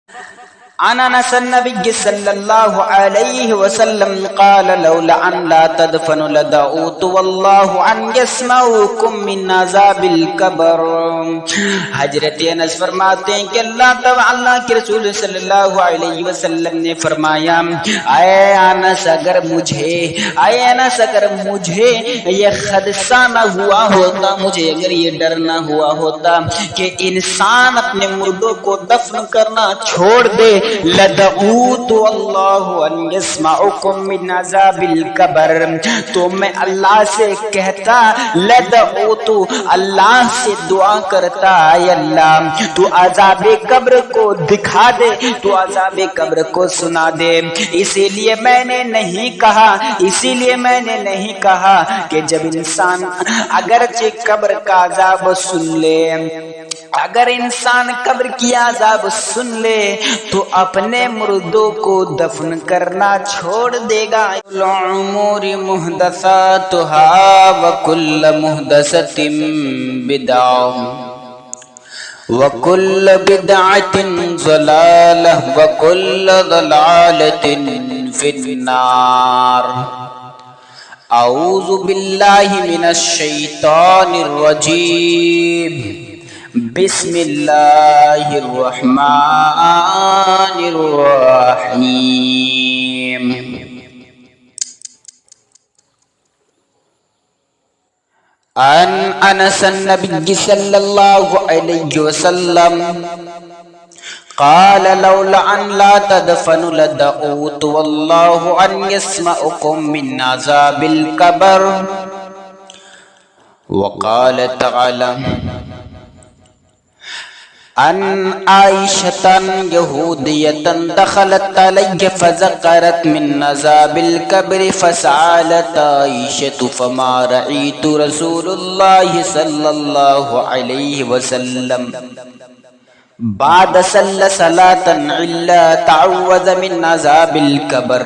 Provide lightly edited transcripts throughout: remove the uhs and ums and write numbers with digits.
عن انس النبي صلى الله عليه وسلم قال لولا ان لا تدفن لدعوت والله ان يسمعكم من عذاب القبر. حضرت انس فرماتے ہیں کہ اللہ کے رسول صلی اللہ علیہ وسلم نے فرمایا اے انس اگر مجھے یہ خدشہ نہ ہوا ہوتا، مجھے اگر یہ ڈر نہ ہوا ہوتا کہ انسان اپنے مردوں کو دفن کرنا چھوڑ دے، لدعوت اللہ ان یسمعکم من عذاب القبر، تو میں اللہ سے کہتا، لدعوت اللہ سے دعا کرتا، اے اللہ تو عذاب قبر کو دکھا دے، تو عذاب قبر کو سنا دے. اسی لیے میں نے نہیں کہا کہ جب انسان اگرچہ قبر کا عذاب سن لے، اگر انسان قبر کی عذاب سن لے تو اپنے مردوں کو دفن کرنا چھوڑ دے گا. الامور محدثاتها وكل محدثة بدعة وكل بدعة ضلالة وكل ضلالة في النار. اعوذ باللہ من الشیطان الرجیم. بسم اللہ الرحمن الرحیم. عن انس النبی صلی اللہ علیہ وسلم قال لولا ان لا تدفن لدعوت والله ان يسمعكم من عذاب القبر. وقال تعالى عن عائشة يهودية دخلت علي فذكرت من عذاب القبر فسألت عائشة فما رأيت رسول الله صلى الله عليه وسلم بعد صلى صلاة إلا تعوذ من عذاب القبر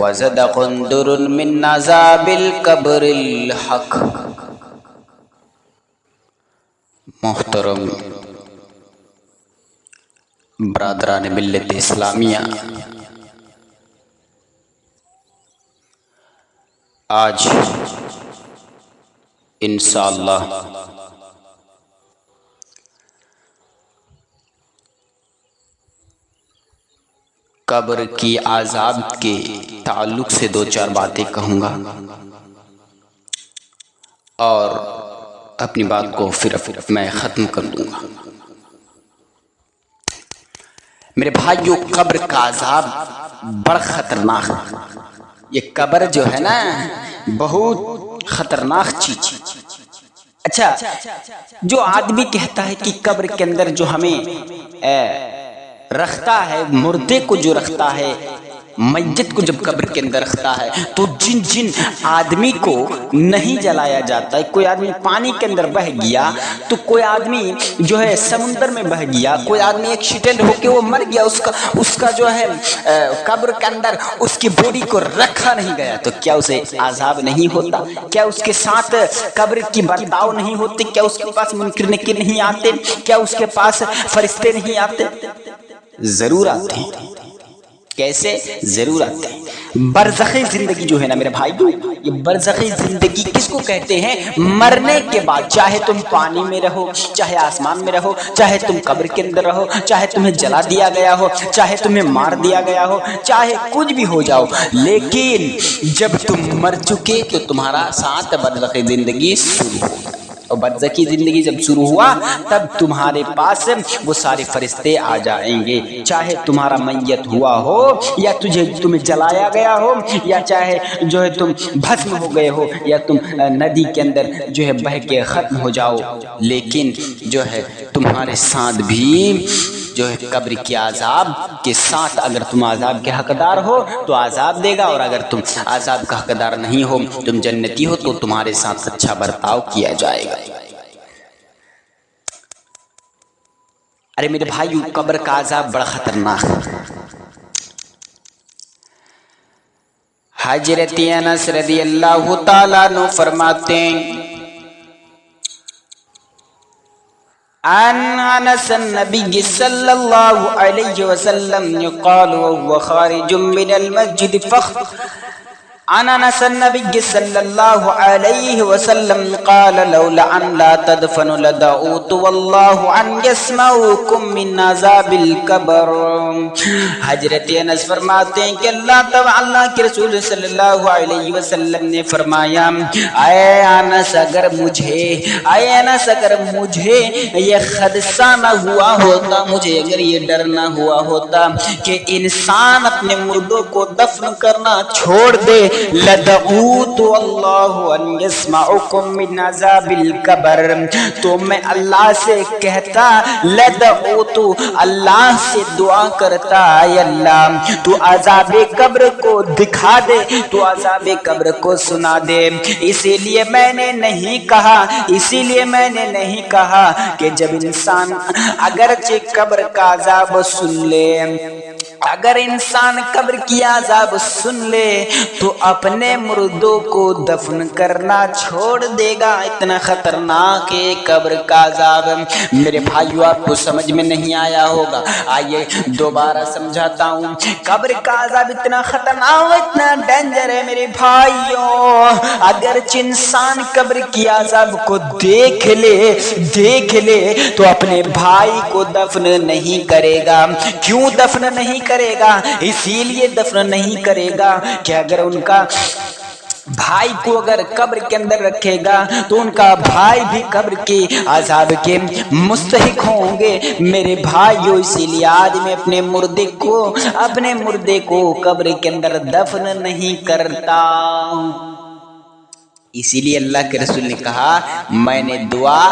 وزد قندر من عذاب القبر الحق. محترم برادران ملت اسلامیہ، آج انشاءاللہ قبر کی عذاب کے تعلق سے دو چار باتیں کہوں گا اور اپنی بات کو پھر میں ختم کر دوں گا. میرے بھائیو، قبر کا عذاب بڑا خطرناک ہے. یہ قبر جو ہے نا بہت خطرناک چیز. اچھا، جو آدمی کہتا ہے کہ قبر کے اندر جو ہمیں رکھتا ہے، مردے کو جو رکھتا ہے، میت کو جب قبر کے اندر رکھتا ہے تو جن آدمی کو نہیں جلایا جاتا ہے، کوئی آدمی پانی کے اندر بہہ گیا تو کوئی آدمی جو ہے سمندر میں بہہ گیا، کوئی آدمی ایکسیڈنٹ ہو کے وہ مر گیا، اس کا جو ہے قبر کے اندر اس کی باڈی کو رکھا نہیں گیا، تو کیا اسے عذاب نہیں ہوتا؟ کیا اس کے ساتھ قبر کی برتاؤ نہیں ہوتے؟ کیا اس کے پاس منکر نکیر نہیں آتے؟ کیا اس کے پاس فرشتے نہیں آتے؟ ضرور آتے ہیں. کیسے؟ ضرور آتے ہیں. برزخی زندگی جو ہے نا میرے بھائیو، یہ برزخی زندگی کس کو کہتے ہیں؟ مرنے کے بعد چاہے تم پانی میں رہو، چاہے آسمان میں رہو، چاہے تم قبر کے اندر رہو، چاہے تمہیں جلا دیا گیا ہو، چاہے تمہیں مار دیا گیا ہو، چاہے کچھ بھی ہو جاؤ، لیکن جب تم مر چکے تو تمہارا ساتھ برزخی زندگی شروع ہو گیا. اور برزخی زندگی جب شروع ہوا تب تمہارے پاس وہ سارے فرشتے آ جائیں گے، چاہے تمہارا میت ہوا ہو یا تمہیں جلایا گیا ہو، یا چاہے جو ہے تم بھسم ہو گئے ہو، یا تم ندی کے اندر جو ہے بہہ کے ختم ہو جاؤ، لیکن جو ہے تمہارے ساتھ بھی جو ہے قبر کے عذاب کے ساتھ، اگر تم عذاب کے حقدار ہو تو عذاب دے گا، اور اگر تم عذاب کا حقدار نہیں ہو، تم جنتی ہو، تو تمہارے ساتھ اچھا برتاؤ کیا جائے گا. ارے میرے بھائیو، قبر کا عذاب بڑا خطرناک ہے. حضرت انس رضی اللہ تعالیٰ عنہ فرماتے ہیں عن انس النبي صلى الله عليه وسلم يقال وهو خارج من المسجد عن انس النبي صلى الله عليه وسلم قال لولا ان لا تدفن لدعوت والله ان يسمعكم من عذاب القبر. حضرت انس فرماتے ہیں کہ اللہ کے رسول صلی اللہ علیہ وسلم نے فرمایا اے انس اگر مجھے یہ خدشہ نہ ہوا ہوتا، مجھے اگر یہ ڈر نہ ہوا ہوتا کہ انسان اپنے مردوں کو دفن کرنا چھوڑ دے، لدعوت اللہ ان یسمعکم من عذاب القبر، تو میں اللہ سے کہتا، لدعوت اللہ سے دعا کرتا، اے اللہ تو عذاب قبر کو دکھا دے، تو عذاب قبر کو سنا دے. اسی لیے میں نے نہیں کہا کہ جب انسان اگرچہ قبر کا عذاب سن لے، اگر انسان قبر کی عذاب سن لے تو اپنے مردوں کو دفن کرنا چھوڑ دے گا. اتنا خطرناک ہے قبر کا عذاب. میرے بھائیو آپ کو سمجھ میں نہیں آیا ہوگا، آئیے دوبارہ سمجھاتا ہوں. قبر کا عذاب اتنا خطرناک، اتنا ڈینجر ہے میرے بھائیو. اگرچہ انسان قبر کی عذاب کو دیکھ لے تو اپنے بھائی کو دفن نہیں کرے گا. کیوں دفن نہیں کرے گا؟ اسی لیے دفن نہیں کرے گا کہ اگر ان کا بھائی کو اگر قبر کے اندر رکھے گا تو ان کا بھائی بھی قبر کے عذاب کے مستحق ہوں گے. میرے بھائیو اسی لیے آدمی اپنے مردے کو قبر کے اندر دفن نہیں کرتا. اسی لیے اللہ کے رسول نے کہا میں نے دعا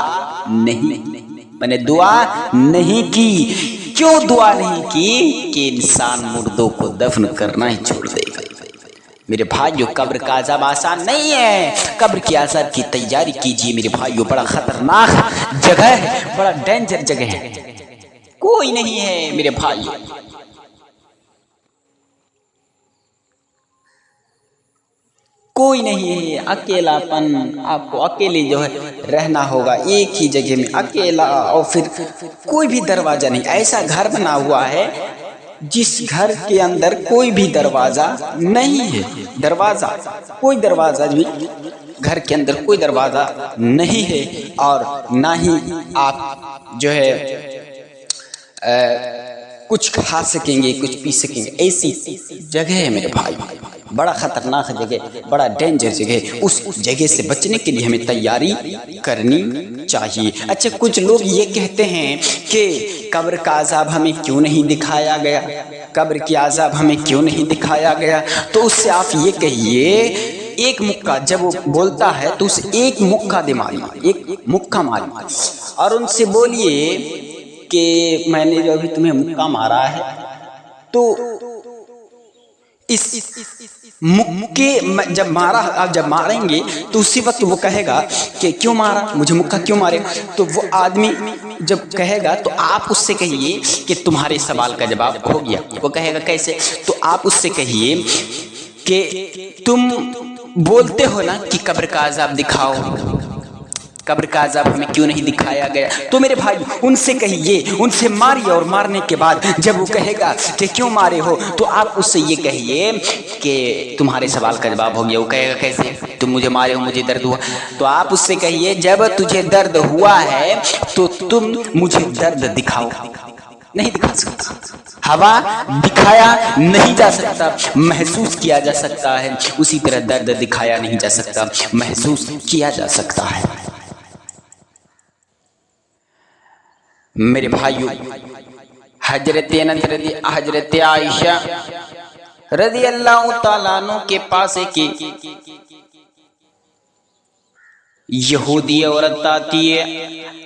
نہیں کی. کیوں دعا نہیں کی؟ کہ انسان مردوں کو دفن کرنا ہی چھوڑ دے گا. میرے بھائیو قبر کا عذاب آسان نہیں ہے. قبر کی عذاب کی تیاری کیجیے میرے بھائیو. بڑا خطرناک جگہ ہے، بڑا ڈینجر جگہ ہے. کوئی نہیں ہے میرے بھائیو. کوئی نہیں ہے. اکیلا پن، آپ کو اکیلے جو ہے رہنا ہوگا ایک ہی جگہ میں اکیلا، اور پھر کوئی بھی دروازہ نہیں. ایسا گھر بنا ہوا ہے جس گھر کے اندر کوئی بھی دروازہ نہیں ہے. کوئی دروازہ بھی گھر کے اندر کوئی دروازہ نہیں ہے، اور نہ ہی آپ جو ہے کچھ کھا سکیں گے، کچھ پی سکیں گے. ایسی جگہ ہے میرے بھائی، بڑا خطرناک جگہ، بڑا ڈینجر جگہ. اس جگہ سے بچنے کے لیے ہمیں تیاری کرنی چاہیے. اچھا کچھ لوگ یہ کہتے ہیں کہ قبر کا عذاب ہمیں کیوں نہیں دکھایا گیا، قبر کی عذاب ہمیں کیوں نہیں دکھایا گیا؟ تو اس سے آپ یہ کہیے ایک مکہ، جب وہ بولتا ہے تو اسے ایک مکہ دے ماری، ایک مکہ ماری، اور ان سے بولیے کہ میں نے جو ابھی تمہیں مکہ مارا ہے تو اس مکے جب ماریں گے تو اسی وقت وہ کہے گا کہ کیوں مارا مجھے، مکہ کیوں مارے؟ تو وہ آدمی جب کہے گا تو آپ اس سے کہیے کہ تمہارے سوال کا جواب ہو گیا. وہ کہے گا کیسے؟ تو آپ اس سے کہیے کہ تم بولتے ہو نا کہ قبر کا عذاب دکھاؤ، قبر کا عذاب ہمیں کیوں نہیں دکھایا گیا؟ تو میرے بھائی ان سے کہیے، ان سے ماریے، اور مارنے کے بعد جب وہ کہے گا کہ کیوں مارے ہو تو آپ اس سے یہ کہیے کہ تمہارے سوال کا جواب ہو گیا. وہ کہے گا کیسے؟ تم مجھے مارے ہو، مجھے درد ہوا. تو آپ اس سے کہیے جب تجھے درد ہوا ہے تو تم مجھے درد دکھاؤ. نہیں دکھا سکتا. ہوا دکھایا نہیں جا سکتا، محسوس کیا جا سکتا ہے. اسی طرح درد دکھایا نہیں جا سکتا، محسوس کیا جا سکتا ہے. میرے بھائیو حضرت عائشہ رضی اللہ تعالیٰ عنہ کے پاس کی یہودی عورت آتی ہے.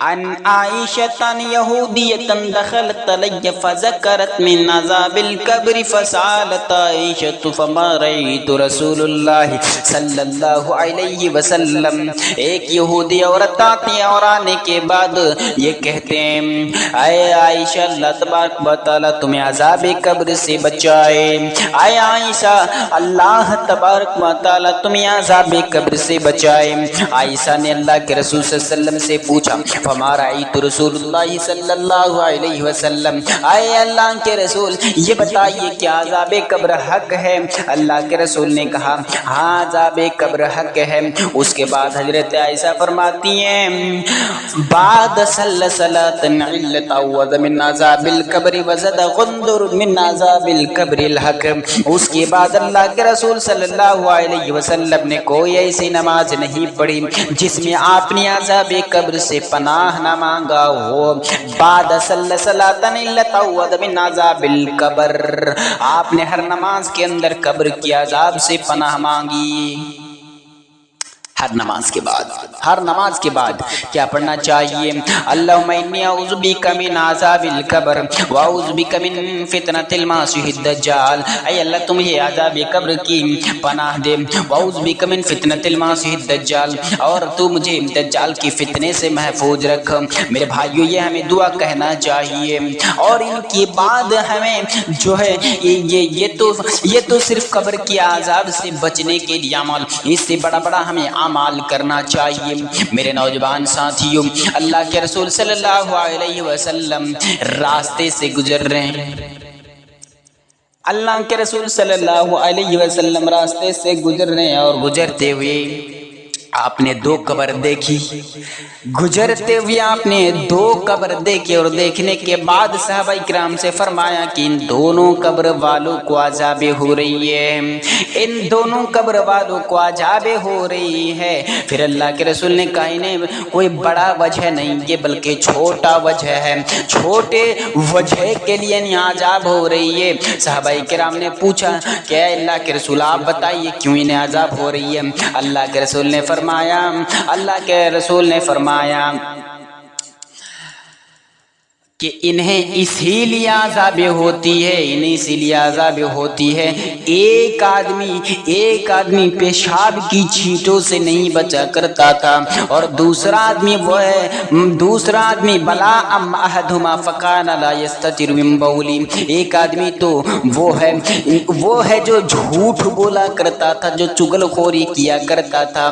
ان عائشہ یہودیۃ دخلت علی فذکرت من عذاب القبر فسالت عائشہ فما رأیت رسول اللہ صلی اللہ علیہ وسلم. ایک یہودی عورت آتی ہے اور آنے کے بعد یہ کہتے ہیں اے عائشہ اللہ تبارک و تعالی تمہیں عذاب قبر سے بچائے. اے عائشہ اللہ تبارک و تعالی تمہیں عذاب قبر سے بچائے. عائشہ نے اللہ کے رسول صلی اللہ علیہ وسلم سے پوچھا، فما رأیت رسول اللہ صلی اللہ علیہ وسلم، اے اللہ کے رسول یہ بتائیے کہ عذاب قبر حق ہے؟ اللہ کے رسول نے کہا ہاں عذاب قبر حق ہے۔ اس کے بعد حضرت عائشہ فرماتی ہیں بعد سلسلات علت عوض من عذاب القبر وزد غندر من عذاب القبر الحق۔ اس کے بعد اللہ کے رسول صلی اللہ علیہ وسلم نے کوئی ایسی نماز نہیں پڑھی جس میں آپ نے عذاب قبر سے پناہ نہ مانگا ہو۔ بعد سلسلات علت عوض من عذاب القبر، آپ نے ہر نماز کے اندر قبر کی عذاب سے پناہ مانگی۔ ہر نماز کے بعد کیا پڑھنا چاہیے؟ اللہم انی اعوذ بک من عذاب القبر واعوذ بک من فتنۃ المسیح الدجال، اے اللہ تم یہ عذاب قبر کی پناہ دے، واعوذ بک من فتنۃ المسیح الدجال، اور تو مجھے دجال کی فتنے سے محفوظ رکھ۔ میرے بھائیو یہ ہمیں دعا کہنا چاہیے، اور ان کے بعد ہمیں جو ہے یہ تو صرف قبر کی عذاب سے بچنے کے لیے عمل، اس سے بڑا ہمیں اعمال کرنا چاہیے۔ میرے نوجوان ساتھیوں، اللہ کے رسول صلی اللہ علیہ وسلم راستے سے گزر رہے ہیں، اللہ کے رسول صلی اللہ علیہ وسلم راستے سے گزر رہے ہیں، اور گزرتے ہوئے آپ نے دو قبر دیکھی، گزرتے ہوئے آپ نے دو قبر دیکھی، اور دیکھنے کے بعد صحابہ کرام سے فرمایا کہ ان دونوں قبر والوں کو عذاب ہو رہی ہے، ان دونوں قبر والوں کو عذاب ہو رہی ہے۔ پھر اللہ کے رسول نے کہا انہیں کوئی بڑا وجہ نہیں یہ بلکہ چھوٹا وجہ ہے، چھوٹے وجہ کے لیے نہیں عذاب ہو رہی ہے۔ صحابہ کرام نے پوچھا کہ اے اللہ کے رسول آپ بتائیے کیوں انہیں عذاب ہو رہی ہے؟ اللہ کے رسول نے فرمایا کہ انہیں اسی لیے عذاب ہوتی ہے، ایک آدمی پیشاب کی چھینٹوں سے نہیں بچا کرتا تھا، اور دوسرا آدمی بلا ام احدہما فکان لا یستتر من بولی، ایک آدمی تو وہ ہے جو جھوٹ بولا کرتا تھا، جو چغل خوری کیا کرتا تھا۔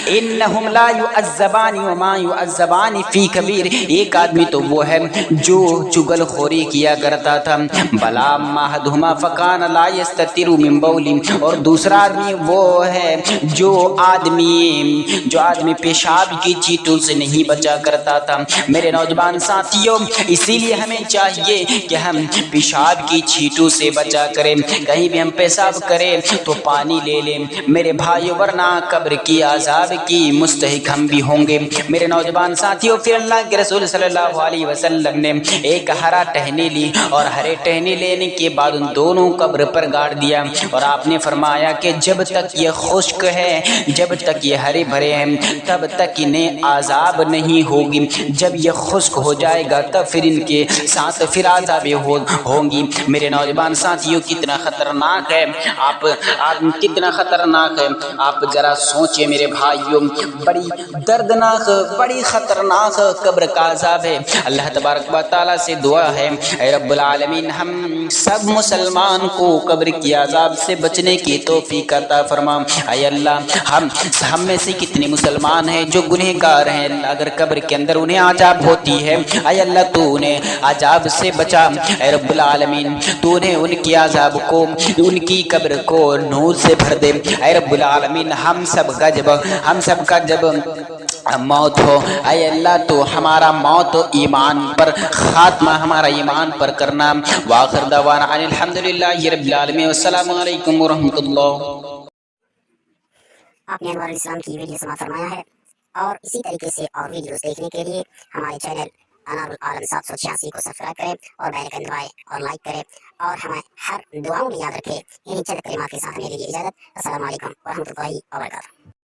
انہم لا یعذبان وما یعذبان فی کبیر، ایک آدمی تو وہ ہے جو چغل خوری کیا کرتا تھا، بلا احدہما فکان لا یستتر من بولی، اور دوسرا آدمی وہ ہے جو آدمی پیشاب کی چیٹوں سے نہیں بچا کرتا تھا۔ میرے نوجوان ساتھیوں، اسی لیے ہمیں چاہیے کہ ہم پیشاب کی چیٹوں سے بچا کریں، کہیں بھی ہم پیشاب کریں تو پانی لے لیں میرے بھائیو، ورنہ قبر کی عذاب کی مستحق ہم بھی ہوں گے۔ میرے نوجوان ساتھیوں، پھر اللہ کے رسول صلی اللہ علیہ وسلم نے ایک ہرا ٹہنی لی، اور ہرے ٹہنی لینے کے بعد ان دونوں قبر پر گاڑ دیا، اور آپ نے فرمایا کہ جب تک یہ خشک ہے، جب تک یہ ہرے بھرے ہیں، تب تک انہیں عذاب نہیں ہوگی، جب یہ خشک ہو جائے گا تب پھر ان کے ساتھ پھر عذاب ہوں گی۔ میرے نوجوان ساتھیوں، کتنا خطرناک ہے کتنا خطرناک ہے، آپ ذرا سوچیں میرے بھائیوں، بڑی دردناک بڑی خطرناک قبر کا عذاب ہے۔ اللہ تبارک و تعالیٰ سے دعا ہے اے رب العالمین ہم سب مسلمان کو قبر کی عذاب سے بچنے کی توفیق عطا فرما۔ اے اللہ ہم میں سے کتنے مسلمان ہیں جو گنہگار ہیں، اگر قبر کے اندر انہیں عذاب ہوتی ہے، اے اللہ تو انہیں عذاب سے بچا، اے رب العالمین تو انہیں ان کی عذاب کو، ان کی قبر کو نور سے بھر دے۔ اے رب العالمین ہم سب کا جب موت ہو، اے اللہ تو ہمارا موت ایمان پر خاتمہ ہمارا ایمان پر کرنا۔ وآخر دعوانا ان الحمدللہ رب العالمین، والسلام علیکم ورحمۃ اللہ۔ آپ نے انوار الاسلام کی ویڈیو سماعت فرمایا ہے، اور اسی طریقے سے اور ویڈیوز دیکھنے کے لیے ہمارے چینل انار العالم 786 کو سبسکرائب کریں، اور بیل آئیکن دبائیں اور لائک کریں، اور ہمیں ہر دعاؤں میں یاد رکھیں۔ انہی چند کلمات کے ساتھ میری اجازت، السلام علیکم ورحمۃ اللہ وبرکاتہ۔